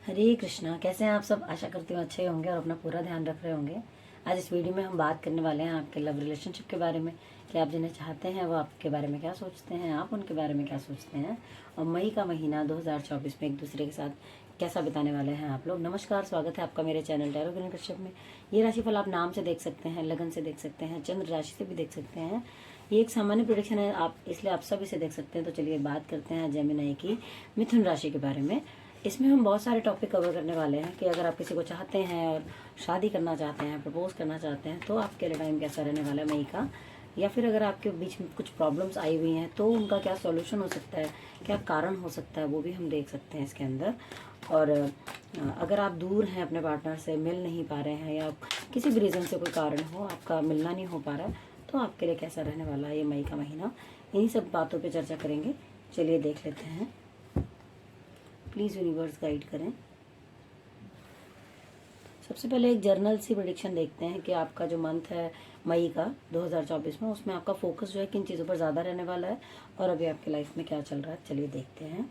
हरे कृष्णा। कैसे हैं आप सब? आशा करती हूँ अच्छे होंगे और अपना पूरा ध्यान रख रहे होंगे। आज इस वीडियो में हम बात करने वाले हैं आपके लव रिलेशनशिप के बारे में कि आप जिन्हें चाहते हैं वो आपके बारे में क्या सोचते हैं, आप उनके बारे में क्या सोचते हैं, और मई का महीना 2024 में एक दूसरे के साथ कैसा बिताने वाले हैं आप लोग। नमस्कार, स्वागत है आपका मेरे चैनल टैरो किरण कश्यप में। ये राशिफल आप नाम से देख सकते हैं, लगन से देख सकते हैं, चंद्र राशि से भी देख सकते हैं। ये एक सामान्य प्रेडिक्शन है, आप इसलिए आप सब इसे देख सकते हैं। तो चलिए बात करते हैं जेमिनी की मिथुन राशि के बारे में। इसमें हम बहुत सारे टॉपिक कवर करने वाले हैं कि अगर आप किसी को चाहते हैं और शादी करना चाहते हैं, प्रपोज करना चाहते हैं, तो आपके लिए टाइम कैसा रहने वाला है मई का, या फिर अगर आपके बीच में कुछ प्रॉब्लम्स आई हुई हैं तो उनका क्या सॉल्यूशन हो सकता है, क्या कारण हो सकता है, वो भी हम देख सकते हैं इसके अंदर। और अगर आप दूर हैं अपने पार्टनर से, मिल नहीं पा रहे हैं, या किसी भी रीज़न से कोई कारण हो आपका मिलना नहीं हो पा रहा है, तो आपके लिए कैसा रहने वाला है ये मई का महीना, इन्हीं सब बातों पर चर्चा करेंगे। चलिए देख लेते हैं। प्लीज़ यूनिवर्स गाइड करें। सबसे पहले एक जर्नल सी प्रेडिक्शन देखते हैं कि आपका जो मंथ है मई का 2024 में, उसमें आपका फोकस जो है किन चीज़ों पर ज़्यादा रहने वाला है और अभी आपकी लाइफ में क्या चल रहा है। चलिए देखते हैं।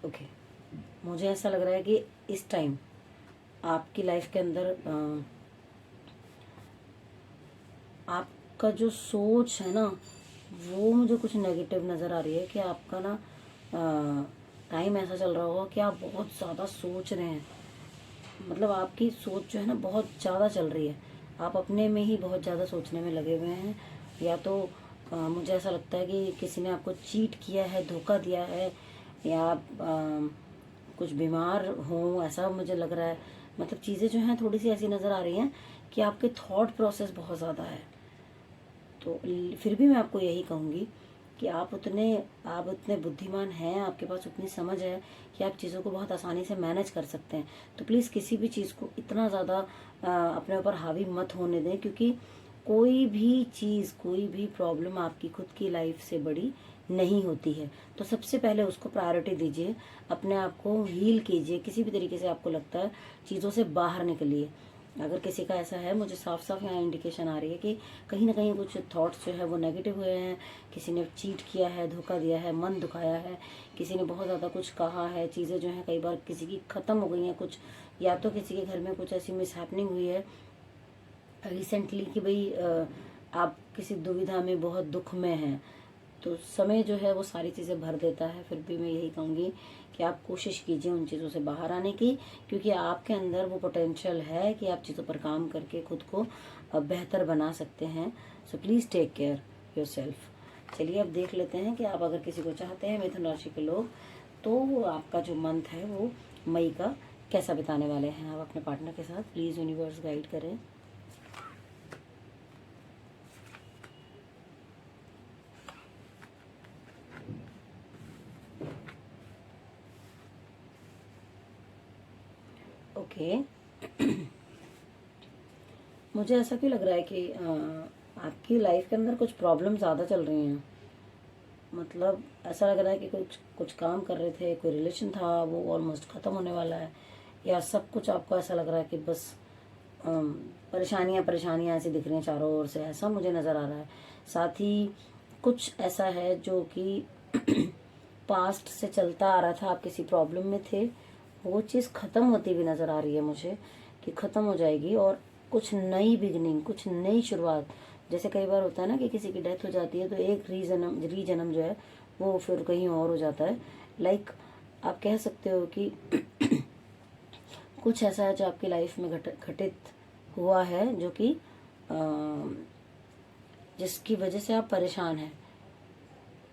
ओके, मुझे ऐसा लग रहा है कि इस टाइम आपकी लाइफ के अंदर आपका जो सोच है ना, वो मुझे कुछ नेगेटिव नज़र आ रही है कि आपका ना टाइम ऐसा चल रहा होगा कि आप बहुत ज़्यादा सोच रहे हैं। मतलब आपकी सोच जो है ना बहुत ज़्यादा चल रही है, आप अपने में ही बहुत ज़्यादा सोचने में लगे हुए हैं। या तो मुझे ऐसा लगता है कि किसी ने आपको चीट किया है, धोखा दिया है, या आप कुछ बीमार हो, ऐसा मुझे लग रहा है। मतलब चीज़ें जो हैं थोड़ी सी ऐसी नज़र आ रही हैं कि आपके थॉट प्रोसेस बहुत ज़्यादा है। तो फिर भी मैं आपको यही कहूँगी कि आप उतने बुद्धिमान हैं, आपके पास उतनी समझ है कि आप चीज़ों को बहुत आसानी से मैनेज कर सकते हैं। तो प्लीज़ किसी भी चीज़ को इतना ज़्यादा अपने ऊपर हावी मत होने दें, क्योंकि कोई भी चीज़, कोई भी प्रॉब्लम आपकी खुद की लाइफ से बड़ी नहीं होती है। तो सबसे पहले उसको प्रायोरिटी दीजिए, अपने आप को हील कीजिए। किसी भी तरीके से आपको लगता है चीज़ों से बाहर निकलिए। अगर किसी का ऐसा है, मुझे साफ साफ यहाँ इंडिकेशन आ रही है कि कहीं ना कहीं कुछ थॉट्स जो है वो नेगेटिव हुए हैं, किसी ने चीट किया है, धोखा दिया है, मन दुखाया है, किसी ने बहुत ज़्यादा कुछ कहा है, चीज़ें जो हैं कई बार किसी की ख़त्म हो गई हैं कुछ, या तो किसी के घर में कुछ ऐसी मिसहैपनिंग हुई है रिसेंटली कि भाई आप किसी दुविधा में, बहुत दुख में हैं। तो समय जो है वो सारी चीज़ें भर देता है। फिर भी मैं यही कहूँगी कि आप कोशिश कीजिए उन चीज़ों से बाहर आने की, क्योंकि आपके अंदर वो पोटेंशियल है कि आप चीज़ों पर काम करके खुद को बेहतर बना सकते हैं। So please take care yourself. चलिए अब देख लेते हैं कि आप अगर किसी को चाहते हैं, मिथुन राशि के लोग, तो आपका जो मंथ है वो मई का कैसा बिताने वाले हैं आप अपने पार्टनर के साथ। प्लीज़ यूनिवर्स गाइड करें। ओके मुझे ऐसा क्यों लग रहा है कि आपकी लाइफ के अंदर कुछ प्रॉब्लम ज़्यादा चल रही हैं। मतलब ऐसा लग रहा है कि कुछ कुछ काम कर रहे थे, कोई रिलेशन था, वो ऑलमोस्ट ख़त्म होने वाला है, या सब कुछ आपको ऐसा लग रहा है कि बस परेशानियाँ परेशानियाँ ऐसी दिख रही हैं चारों ओर से, ऐसा मुझे नज़र आ रहा है। साथ ही कुछ ऐसा है जो कि पास्ट से चलता आ रहा था, आप किसी प्रॉब्लम में थे, वो चीज़ ख़त्म होती हुई नज़र आ रही है मुझे कि ख़त्म हो जाएगी, और कुछ नई बिगनिंग, कुछ नई शुरुआत। जैसे कई बार होता है ना कि किसी की डेथ हो जाती है तो एक रीजन्म जो है वो फिर कहीं और हो जाता है। लाइक आप कह सकते हो कि कुछ ऐसा है जो आपकी लाइफ में घटित हुआ है, जो कि जिसकी वजह से आप परेशान हैं।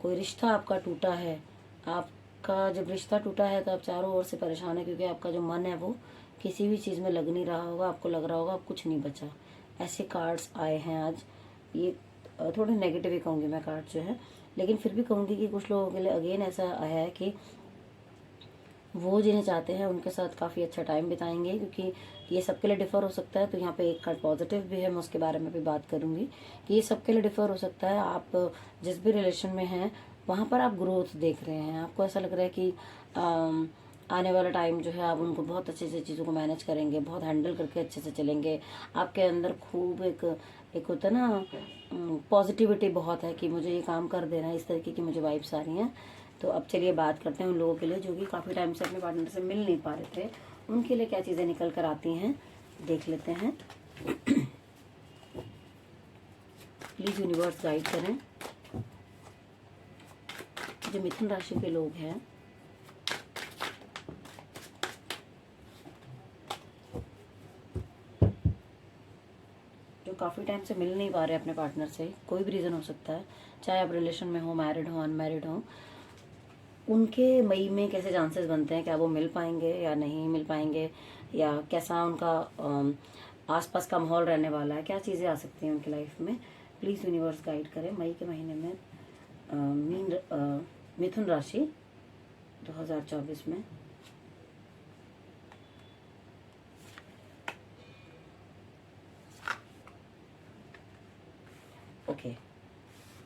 कोई रिश्ता आपका टूटा है, आपका जब रिश्ता टूटा है तो आप चारों ओर से परेशान है, क्योंकि आपका जो मन है वो किसी भी चीज़ में लग नहीं रहा होगा, आपको लग रहा होगा अब कुछ नहीं बचा। ऐसे कार्ड्स आए हैं आज। ये थोड़े नेगेटिव ही कहूँगी मैं कार्ड जो है, लेकिन फिर भी कहूँगी कि कुछ लोगों के लिए अगेन ऐसा आया है कि वो जिन्हें चाहते हैं उनके साथ काफ़ी अच्छा टाइम बिताएंगे, क्योंकि ये सबके लिए डिफ़र हो सकता है। तो यहाँ पे एक कार्ड पॉजिटिव भी है, मैं उसके बारे में भी बात करूँगी कि ये सबके लिए डिफ़र हो सकता है। आप जिस भी रिलेशन में हैं वहाँ पर आप ग्रोथ देख रहे हैं, आपको ऐसा लग रहा है कि आने वाला टाइम जो है आप उनको बहुत अच्छे से चीज़ों को मैनेज करेंगे, बहुत हैंडल करके अच्छे से चलेंगे। आपके अंदर खूब एक होता है ना, पॉजिटिविटी बहुत है कि मुझे ये काम कर देना है, इस तरीके की मुझे वाइब्स आ रही हैं। तो अब चलिए बात करते हैं उन लोगों के लिए जो कि काफ़ी टाइम से अपने पार्टनर से मिल नहीं पा रहे थे, उनके लिए क्या चीज़ें निकल कर आती हैं, देख लेते हैं। प्लीज़ यूनिवर्स गाइड करें। जो मिथुन राशि के लोग हैं, जो काफ़ी टाइम से मिल नहीं पा रहे अपने पार्टनर से, कोई भी रीज़न हो सकता है, चाहे आप रिलेशन में हो, मैरिड हो, अनमैरिड हो, उनके मई में कैसे चांसेस बनते हैं, क्या वो मिल पाएंगे या नहीं मिल पाएंगे, या कैसा उनका आसपास का माहौल रहने वाला है, क्या चीज़ें आ सकती हैं उनकी लाइफ में। प्लीज़ यूनिवर्स गाइड करें मई के महीने में मिथुन राशि 2024 में। ओके,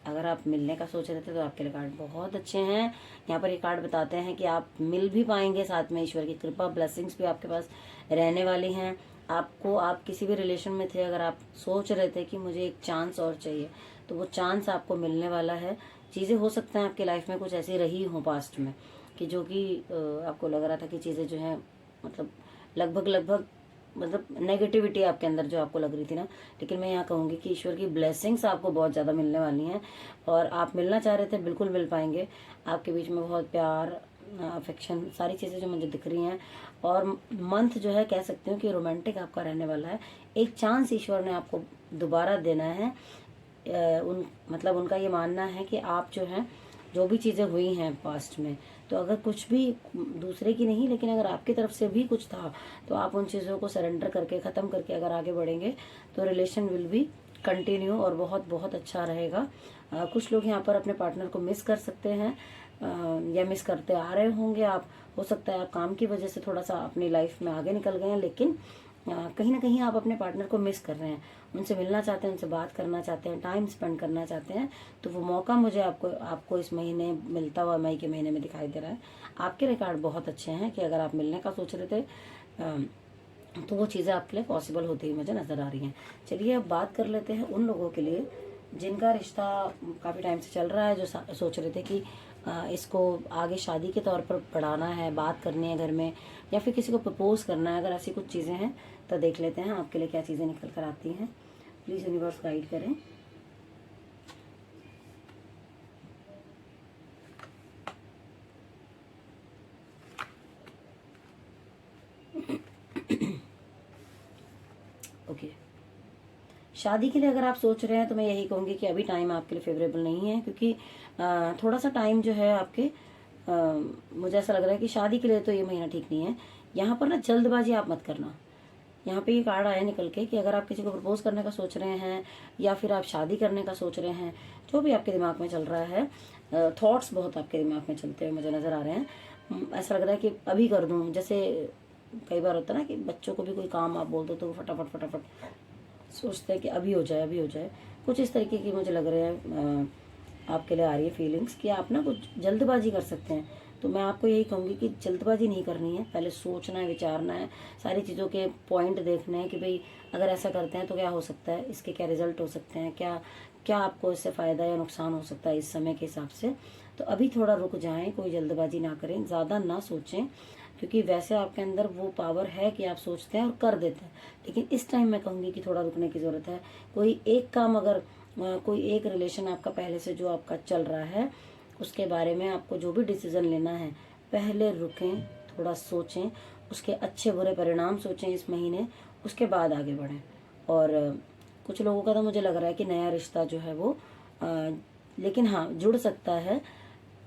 अगर आप मिलने का सोच रहे थे तो आपके लिए कार्ड बहुत अच्छे हैं। यहाँ पर ये कार्ड बताते हैं कि आप मिल भी पाएंगे, साथ में ईश्वर की कृपा, ब्लेसिंग्स भी आपके पास रहने वाली हैं। आपको, आप किसी भी रिलेशन में थे, अगर आप सोच रहे थे कि मुझे एक चांस और चाहिए, तो वो चांस आपको मिलने वाला है। चीज़ें हो सकता है आपकी लाइफ में कुछ ऐसी रही हो पास्ट में कि जो कि आपको लग रहा था कि चीज़ें जो है मतलब लगभग मतलब नेगेटिविटी आपके अंदर जो आपको लग रही थी ना, लेकिन मैं यहाँ कहूँगी कि ईश्वर की ब्लेसिंग्स आपको बहुत ज़्यादा मिलने वाली हैं, और आप मिलना चाह रहे थे बिल्कुल मिल पाएंगे। आपके बीच में बहुत प्यार, अफेक्शन, सारी चीज़ें जो मुझे दिख रही हैं, और मंथ जो है कह सकती हूँ कि रोमांटिक आपका रहने वाला है। एक चांस ईश्वर ने आपको दोबारा देना है। मतलब उनका ये मानना है कि आप जो है, जो भी चीज़ें हुई हैं पास्ट में, तो अगर कुछ भी दूसरे की नहीं, लेकिन अगर आपकी तरफ से भी कुछ था, तो आप उन चीज़ों को सरेंडर करके, ख़त्म करके अगर आगे बढ़ेंगे तो रिलेशन विल बी कंटिन्यू और बहुत बहुत अच्छा रहेगा। कुछ लोग यहाँ पर अपने पार्टनर को मिस कर सकते हैं, या मिस करते आ रहे होंगे आप। हो सकता है आप काम की वजह से थोड़ा सा अपनी लाइफ में आगे निकल गए हैं, लेकिन कहीं ना कहीं आप अपने पार्टनर को मिस कर रहे हैं, उनसे मिलना चाहते हैं, उनसे बात करना चाहते हैं, टाइम स्पेंड करना चाहते हैं। तो वो मौका मुझे आपको इस महीने मिलता हुआ मई के महीने में दिखाई दे रहा है। आपके रिकॉर्ड बहुत अच्छे हैं कि अगर आप मिलने का सोच रहे थे तो वो चीज़ें आपके लिए पॉसिबल होती हुई मुझे नज़र आ रही हैं। चलिए अब बात कर लेते हैं उन लोगों के लिए जिनका रिश्ता काफ़ी टाइम से चल रहा है, जो सोच रहे थे कि इसको आगे शादी के तौर पर बढ़ाना है, बात करनी है घर में, या फिर किसी को प्रपोज करना है। अगर ऐसी कुछ चीज़ें हैं तो देख लेते हैं आपके लिए क्या चीज़ें निकल कर आती हैं। प्लीज़ यूनिवर्स गाइड करें। ओके, शादी के लिए अगर आप सोच रहे हैं तो मैं यही कहूँगी कि अभी टाइम आपके लिए फेवरेबल नहीं है, क्योंकि थोड़ा सा टाइम जो है आपके, मुझे ऐसा लग रहा है कि शादी के लिए तो ये महीना ठीक नहीं है। यहाँ पर ना जल्दबाजी आप मत करना। यहाँ पे ये कार्ड आया निकल के कि अगर आप किसी को प्रपोज करने का सोच रहे हैं, या फिर आप शादी करने का सोच रहे हैं, जो भी आपके दिमाग में चल रहा है, थॉट्स बहुत आपके दिमाग में चलते हुए मुझे नज़र आ रहे हैं। ऐसा लग रहा है कि अभी कर दूँ। जैसे कई बार होता है ना कि बच्चों को भी कोई काम आप बोल दो तो वो फटाफट फटाफट सोचते हैं कि अभी हो जाए, अभी हो जाए। कुछ इस तरीके की मुझे लग रहे हैं आपके लिए आ रही है फीलिंग्स कि आप ना कुछ जल्दबाजी कर सकते हैं। तो मैं आपको यही कहूँगी कि जल्दबाजी नहीं करनी है, पहले सोचना है, विचारना है, सारी चीज़ों के पॉइंट देखने हैं कि भाई अगर ऐसा करते हैं तो क्या हो सकता है, इसके क्या रिजल्ट हो सकते हैं, क्या क्या आपको इससे फ़ायदा या नुकसान हो सकता है इस समय के हिसाब से। तो अभी थोड़ा रुक जाएं, कोई जल्दबाजी ना करें, ज़्यादा ना सोचें, क्योंकि वैसे आपके अंदर वो पावर है कि आप सोचते हैं और कर देते हैं। लेकिन इस टाइम मैं कहूँगी कि थोड़ा रुकने की ज़रूरत है। कोई एक काम, अगर कोई एक रिलेशन आपका पहले से जो आपका चल रहा है, उसके बारे में आपको जो भी डिसीज़न लेना है, पहले रुकें, थोड़ा सोचें, उसके अच्छे बुरे परिणाम सोचें इस महीने, उसके बाद आगे बढ़ें। और कुछ लोगों का तो मुझे लग रहा है कि नया रिश्ता जो है वो लेकिन हाँ जुड़ सकता है,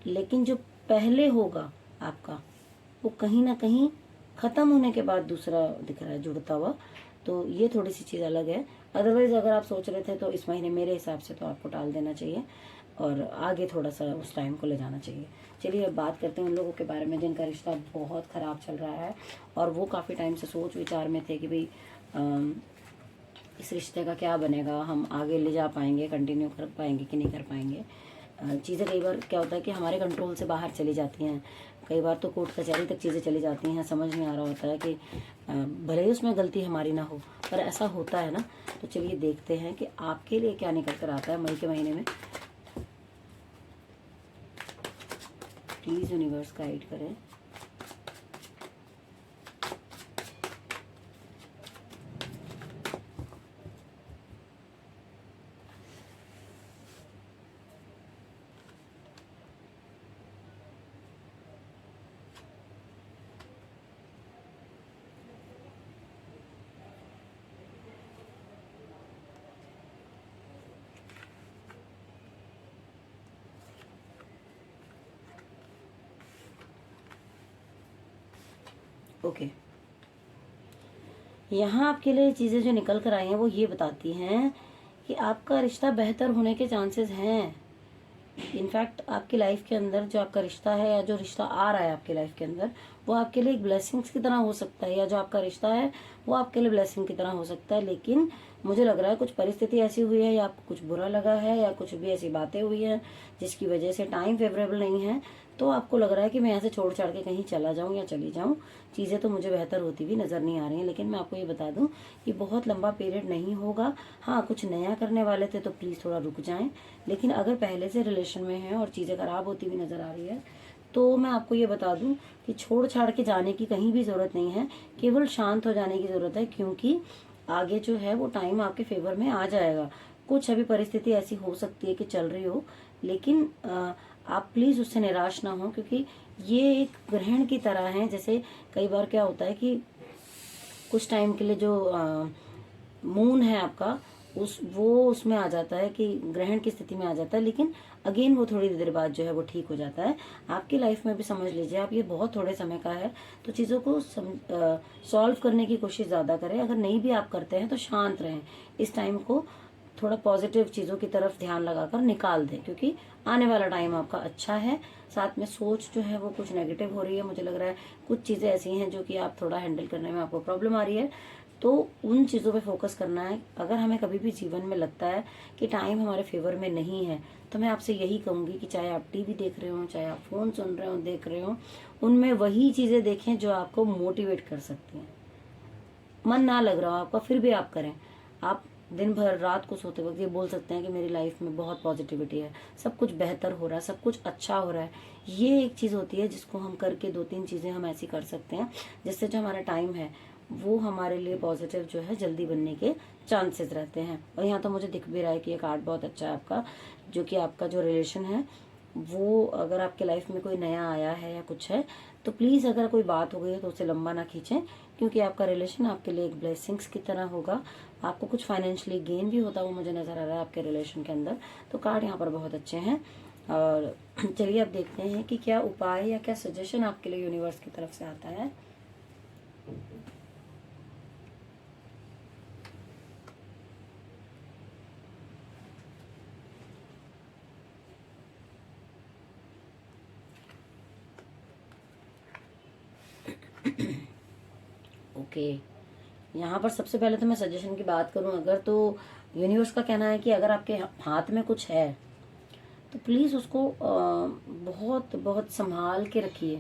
लेकिन जो पहले होगा आपका वो कहीं ना कहीं ख़त्म होने के बाद दूसरा दिख रहा है जुड़ता हुआ। तो ये थोड़ी सी चीज़ अलग है। अदरवाइज़ अगर आप सोच रहे थे तो इस महीने मेरे हिसाब से तो आपको टाल देना चाहिए। और आगे थोड़ा सा उस टाइम को ले जाना चाहिए। चलिए अब बात करते हैं उन लोगों के बारे में जिनका रिश्ता बहुत ख़राब चल रहा है और वो काफ़ी टाइम से सोच विचार में थे कि भाई इस रिश्ते का क्या बनेगा, हम आगे ले जा पाएंगे, कंटिन्यू कर पाएंगे कि नहीं कर पाएंगे। चीज़ें कई बार क्या होता है कि हमारे कंट्रोल से बाहर चली जाती हैं, कई बार तो कोर्ट कचहरी तक चीज़ें चली जाती हैं, समझ नहीं आ रहा होता है कि भले ही उसमें गलती हमारी ना हो, पर ऐसा होता है ना। तो चलिए देखते हैं कि आपके लिए क्या निकल कर आता है मई के महीने में। प्लीज़ यूनिवर्स गाइड करें। ओके, यहाँ आपके लिए चीज़ें जो निकल कर आई हैं वो ये बताती हैं कि आपका रिश्ता बेहतर होने के चांसेस हैं। इनफैक्ट आपकी लाइफ के अंदर जो आपका रिश्ता है या जो रिश्ता आ रहा है आपकी लाइफ के अंदर, वो आपके लिए एक ब्लेसिंग्स की तरह हो सकता है, या जो आपका रिश्ता है वो आपके लिए ब्लेसिंग की तरह हो सकता है। लेकिन मुझे लग रहा है कुछ परिस्थिति ऐसी हुई है या आपको कुछ बुरा लगा है या कुछ भी ऐसी बातें हुई हैं जिसकी वजह से टाइम फेवरेबल नहीं है, तो आपको लग रहा है कि मैं यहाँ से छोड़ छाड़ के कहीं चला जाऊँ या चली जाऊँ, चीज़ें तो मुझे बेहतर होती हुई नज़र नहीं आ रही हैं। लेकिन मैं आपको ये बता दूँ कि बहुत लंबा पीरियड नहीं होगा। हाँ, कुछ नया करने वाले थे तो प्लीज़ थोड़ा रुक जाएं। लेकिन अगर पहले से रिलेशन में हैं और चीज़ें ख़राब होती हुई नज़र आ रही है, तो मैं आपको ये बता दूं कि छोड़ छाड़ के जाने की कहीं भी ज़रूरत नहीं है, केवल शांत हो जाने की ज़रूरत है, क्योंकि आगे जो है वो टाइम आपके फेवर में आ जाएगा। कुछ अभी परिस्थिति ऐसी हो सकती है कि चल रही हो, लेकिन आप प्लीज़ उससे निराश ना हो, क्योंकि ये एक ग्रहण की तरह है। जैसे कई बार क्या होता है कि कुछ टाइम के लिए जो मून है आपका, उसमें आ जाता है कि ग्रहण की स्थिति में आ जाता है, लेकिन अगेन वो थोड़ी देर बाद जो है वो ठीक हो जाता है। आपकी लाइफ में भी समझ लीजिए आप, ये बहुत थोड़े समय का है, तो चीज़ों को सॉल्व करने की कोशिश ज़्यादा करें। अगर नहीं भी आप करते हैं तो शांत रहें, इस टाइम को थोड़ा पॉजिटिव चीज़ों की तरफ ध्यान लगाकर निकाल दें, क्योंकि आने वाला टाइम आपका अच्छा है। साथ में सोच जो है वो कुछ नेगेटिव हो रही है, मुझे लग रहा है कुछ चीज़ें ऐसी हैं जो कि आप थोड़ा हैंडल करने में आपको प्रॉब्लम आ रही है, तो उन चीज़ों पे फोकस करना है। अगर हमें कभी भी जीवन में लगता है कि टाइम हमारे फेवर में नहीं है, तो मैं आपसे यही कहूँगी कि चाहे आप टीवी देख रहे हो, चाहे आप फ़ोन सुन रहे हो, देख रहे हो, उनमें वही चीज़ें देखें जो आपको मोटिवेट कर सकती हैं। मन ना लग रहा हो आपका, फिर भी आप करें। आप दिन भर रात को सोते वक्त ये बोल सकते हैं कि मेरी लाइफ में बहुत पॉजिटिविटी है, सब कुछ बेहतर हो रहा है, सब कुछ अच्छा हो रहा है। ये एक चीज़ होती है जिसको हम करके 2-3 चीज़ें हम ऐसी कर सकते हैं जिससे जो हमारा टाइम है वो हमारे लिए पॉजिटिव जो है जल्दी बनने के चांसेस रहते हैं। और यहाँ तो मुझे दिख भी रहा है कि ये कार्ड बहुत अच्छा है आपका, जो कि आपका जो रिलेशन है वो, अगर आपके लाइफ में कोई नया आया है या कुछ है, तो प्लीज़ अगर कोई बात हो गई है तो उसे लंबा ना खींचें, क्योंकि आपका रिलेशन आपके लिए एक ब्लेसिंग्स की तरह होगा। आपको कुछ फाइनेंशियली गेन भी होता हुआ मुझे नज़र आ रहा है आपके रिलेशन के अंदर। तो कार्ड यहाँ पर बहुत अच्छे हैं। और चलिए अब देखते हैं कि क्या उपाय या क्या सजेशन आपके लिए यूनिवर्स की तरफ से आता है। ओके, यहाँ पर सबसे पहले तो मैं सजेशन की बात करूँ अगर, तो यूनिवर्स का कहना है कि अगर आपके हाथ में कुछ है तो प्लीज़ उसको बहुत बहुत संभाल के रखिए,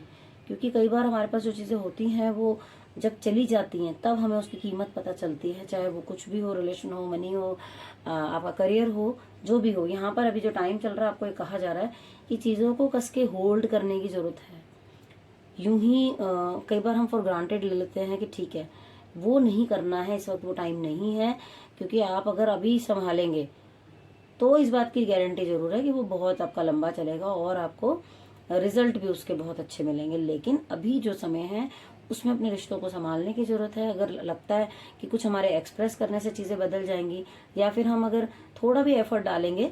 क्योंकि कई बार हमारे पास जो चीज़ें होती हैं वो जब चली जाती हैं तब हमें उसकी कीमत पता चलती है। चाहे वो कुछ भी हो, रिलेशन हो, मनी हो, आपका करियर हो, जो भी हो। यहाँ पर अभी जो टाइम चल रहा है आपको ये कहा जा रहा है कि चीज़ों को कस के होल्ड करने की ज़रूरत है। यूं ही कई बार हम फॉर ग्रांटेड ले लेते हैं कि ठीक है, वो नहीं करना है, इस वक्त वो टाइम नहीं है, क्योंकि आप अगर अभी संभालेंगे तो इस बात की गारंटी जरूर है कि वो बहुत आपका लंबा चलेगा और आपको रिजल्ट भी उसके बहुत अच्छे मिलेंगे। लेकिन अभी जो समय है उसमें अपने रिश्तों को संभालने की जरूरत है। अगर लगता है कि कुछ हमारे एक्सप्रेस करने से चीज़ें बदल जाएंगी, या फिर हम अगर थोड़ा भी एफर्ट डालेंगे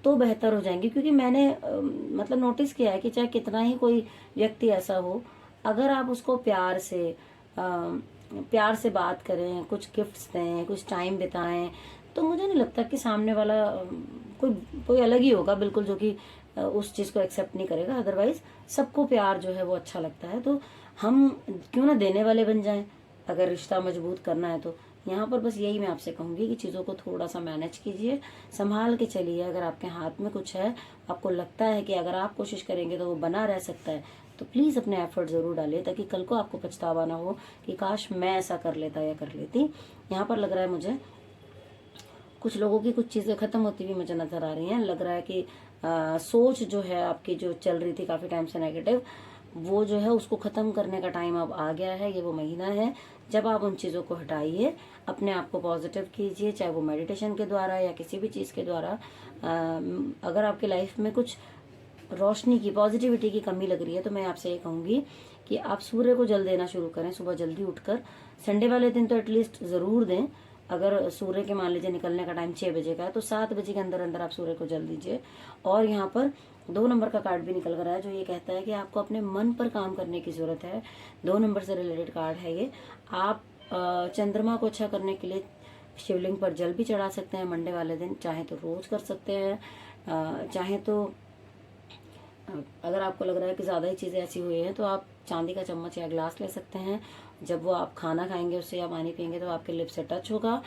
तो बेहतर हो जाएंगी, क्योंकि मैंने मतलब नोटिस किया है कि चाहे कितना ही कोई व्यक्ति ऐसा हो, अगर आप उसको प्यार से बात करें, कुछ गिफ्ट्स दें, कुछ टाइम बिताएं, तो मुझे नहीं लगता कि सामने वाला कोई कोई अलग ही होगा बिल्कुल, जो कि उस चीज़ को एक्सेप्ट नहीं करेगा। अदरवाइज सबको प्यार जो है वो अच्छा लगता है, तो हम क्यों ना देने वाले बन जाएं अगर रिश्ता मजबूत करना है तो। यहाँ पर बस यही मैं आपसे कहूंगी कि चीज़ों को थोड़ा सा मैनेज कीजिए, संभाल के चलिए। अगर आपके हाथ में कुछ है, आपको लगता है कि अगर आप कोशिश करेंगे तो वो बना रह सकता है, तो प्लीज़ अपने एफर्ट ज़रूर डालिए, ताकि कल को आपको पछतावा ना हो कि काश मैं ऐसा कर लेता या कर लेती। यहाँ पर लग रहा है मुझे कुछ लोगों की कुछ चीज़ें खत्म होती हुई मुझे नजर आ रही हैं। लग रहा है कि सोच जो है आपकी, जो चल रही थी काफ़ी टाइम से नेगेटिव, वो जो है उसको ख़त्म करने का टाइम अब आ गया है। ये वो महीना है जब आप उन चीज़ों को हटाइए, अपने आप को पॉजिटिव कीजिए, चाहे वो मेडिटेशन के द्वारा या किसी भी चीज़ के द्वारा। अगर आपकी लाइफ में कुछ रोशनी की, पॉजिटिविटी की कमी लग रही है, तो मैं आपसे ये कहूँगी कि आप सूर्य को जल देना शुरू करें। सुबह जल्दी उठकर, संडे वाले दिन तो एटलीस्ट ज़रूर दें। अगर सूर्य के मान लीजिए निकलने का टाइम 6 बजे का है, तो 7 बजे के अंदर अंदर आप सूर्य को जल दीजिए। और यहाँ पर 2 नंबर का कार्ड भी निकल कर आया है, जो ये कहता है कि आपको अपने मन पर काम करने की ज़रूरत है। 2 नंबर से रिलेटेड कार्ड है ये। आप चंद्रमा को अच्छा करने के लिए शिवलिंग पर जल भी चढ़ा सकते हैं मंडे वाले दिन, चाहे तो रोज कर सकते हैं, चाहे तो अगर आपको लग रहा है कि ज़्यादा ही चीज़ें ऐसी हुई हैं, तो आप चांदी का चम्मच या ग्लास ले सकते हैं। जब वो आप खाना खाएंगे उससे या पानी पियेंगे तो आपके लिप से टच होगा,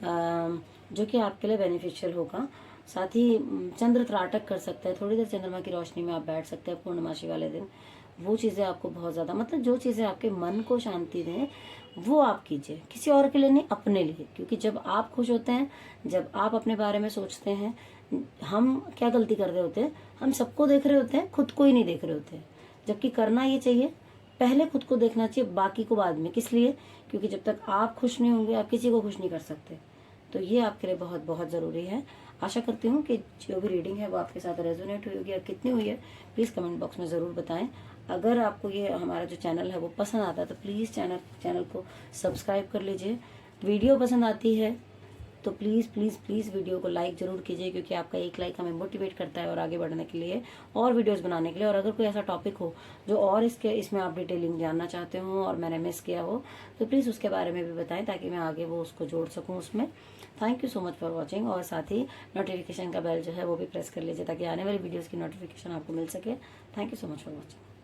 जो कि आपके लिए बेनिफिशियल होगा। साथ ही चंद्र त्राटक कर सकते हैं, थोड़ी देर चंद्रमा की रोशनी में आप बैठ सकते हैं पूर्णमासी वाले दिन। वो चीज़ें आपको बहुत ज़्यादा, मतलब जो चीज़ें आपके मन को शांति दें वो आप कीजिए, किसी और के लिए नहीं, अपने लिए। क्योंकि जब आप खुश होते हैं, जब आप अपने बारे में सोचते हैं, हम क्या गलती कर रहे होते हैं, हम सबको देख रहे होते हैं, खुद को ही नहीं देख रहे होते हैं। जबकि करना ये चाहिए, पहले खुद को देखना चाहिए, बाकी को बाद में। किस लिए? क्योंकि जब तक आप खुश नहीं होंगे आप किसी को खुश नहीं कर सकते। तो ये आपके लिए बहुत बहुत ज़रूरी है। आशा करती हूँ कि जो भी रीडिंग है वो आपके साथ रेजोनेट हुई होगी। और कितनी हुई है प्लीज़ कमेंट बॉक्स में ज़रूर बताएं। अगर आपको ये हमारा जो चैनल है वो पसंद आता है तो प्लीज़ चैनल को सब्सक्राइब कर लीजिए। वीडियो पसंद आती है तो प्लीज़ प्लीज़ प्लीज़ वीडियो को लाइक ज़रूर कीजिए, क्योंकि आपका एक लाइक हमें मोटिवेट करता है और आगे बढ़ने के लिए, और वीडियोस बनाने के लिए। और अगर कोई ऐसा टॉपिक हो जो और इसमें आप डिटेलिंग जानना चाहते हो और मैंने मिस किया हो, तो प्लीज़ उसके बारे में भी बताएं, ताकि मैं आगे वो उसको जोड़ सकूँ उसमें। Thank you so much for watching. और साथ ही नोटिफिकेशन का बेल जो है वो भी प्रेस कर लीजिए, ताकि आने वाली वीडियोज़ की नोटिफिकेशन आपको मिल सके। Thank you so much for watching.